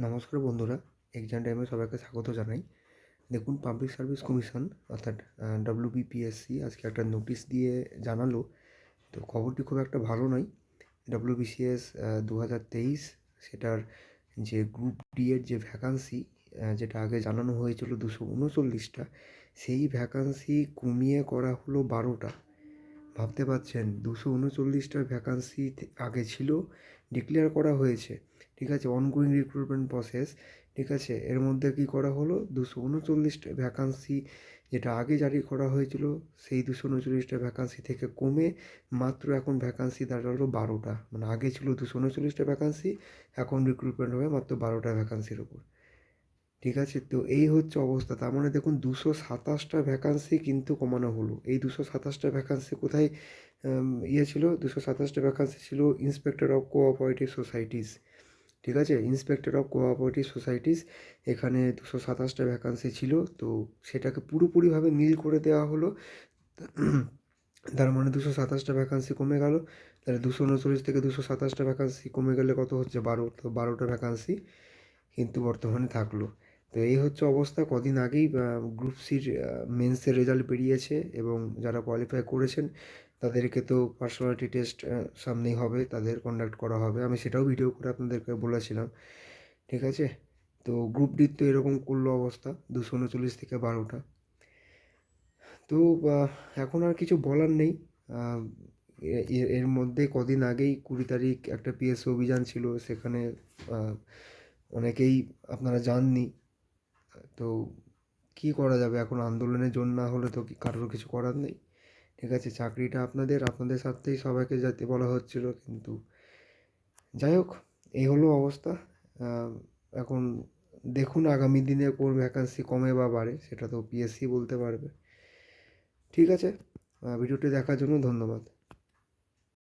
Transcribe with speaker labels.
Speaker 1: নমস্কার বন্ধুরা, এক্সাম টাইমে সবাইকে স্বাগত জানাই। দেখুন, পাবলিক সার্ভিস কমিশন অর্থাৎ ডব্লিউবিপিএসসি আজকে একটা নোটিশ দিয়ে জানালো। তো খবরটি খুব একটা ভালো নয়। ডব্লিউবিসিএস 2023 সেটার যে গ্রুপ ডি এর যে ভ্যাকান্সি যেটা আগে জানানো হয়েছিল 239টা, সেই ভ্যাকান্সি কমিয়ে করা হলো 12টা। ভাবতে পারছেন, 239টার ভ্যাকান্সি আগে ছিল, ডিক্লেয়ার করা হয়েছে, ঠিক আছে, অনগোয়িং রিক্রুটমেন্ট প্রসেস, ঠিক আছে। এর মধ্যে কি করা হলো, 239টা ভ্যাকান্সি যেটা আগে জারি করা হয়েছিল সেই 239টা ভ্যাকান্সি থেকে কমে মাত্র এখন ভ্যাকান্সি দাঁড়ালো 12টা। মানে আগে ছিল 239টা ভ্যাকান্সি, এখন রিক্রুটমেন্ট হবে মাত্র 12টা ভ্যাকান্সির উপর, ঠিক আছে। তো এই হচ্ছে অবস্থা। তার মানে দেখুন, 227টা ভ্যাকান্সি কিন্তু কমানো হলো। এই 227টা ভ্যাকান্সি কোথায় ছিল? 227টা ভ্যাকান্সি ছিল ইন্সপেক্টর অফ কোঅপারেটিভ সোসাইটিস, ঠিক আছে। ইন্সপেক্টর অফ কোঅপারেটিভ সোসাইটিস, এখানে 227টা ভ্যাকান্সি ছিল। তো সেটাকে পুরোপুরিভাবে নীল করে দেওয়া হলো। তার মানে 227টা ভ্যাকান্সি কমে গেল। তাহলে 239 থেকে 227টা ভ্যাকান্সি কমে গেলে কত হচ্ছে? 12। তো 12টা ভ্যাকান্সি কিন্তু বর্তমানে থাকলো। তো এই হচ্ছে অবস্থা। কদিন আগেই গ্রুপ সির মেন্সের রেজাল্ট বেরিয়েছে এবং যারা কোয়ালিফাই করেছেন তাদেরকে তো পার্সোনালিটি টেস্ট সামনেই হবে, তাদের কন্ডাক্ট করা হবে। আমি সেটাও ভিডিও করে আপনাদেরকে বলেছিলাম, ঠিক আছে। তো গ্রুপ ডির তো এরকম করলো অবস্থা, 239 থেকে 12টা। তো এখন আর কিছু বলার নেই। এর মধ্যে কদিন আগেই 20 তারিখ একটা পিএসসি অভিযান ছিল, সেখানে অনেকেই আপনারা যাননি। তো কি করা যাবে, এখন আন্দোলনের জন্য না হলে তো কারোর কিছু করার নেই, ঠিক আছে। চাকরিটা আপনাদের সাথেই সবাইকে যেতে বলা হচ্ছিল, কিন্তু যাই হোক, এই হলো অবস্থা। এখন দেখুন আগামী দিনে কোন ভ্যাকান্সি কমে বা বাড়ে, সেটা তো পিএসসি বলতে পারবে, ঠিক আছে। ভিডিওটি দেখার জন্য ধন্যবাদ।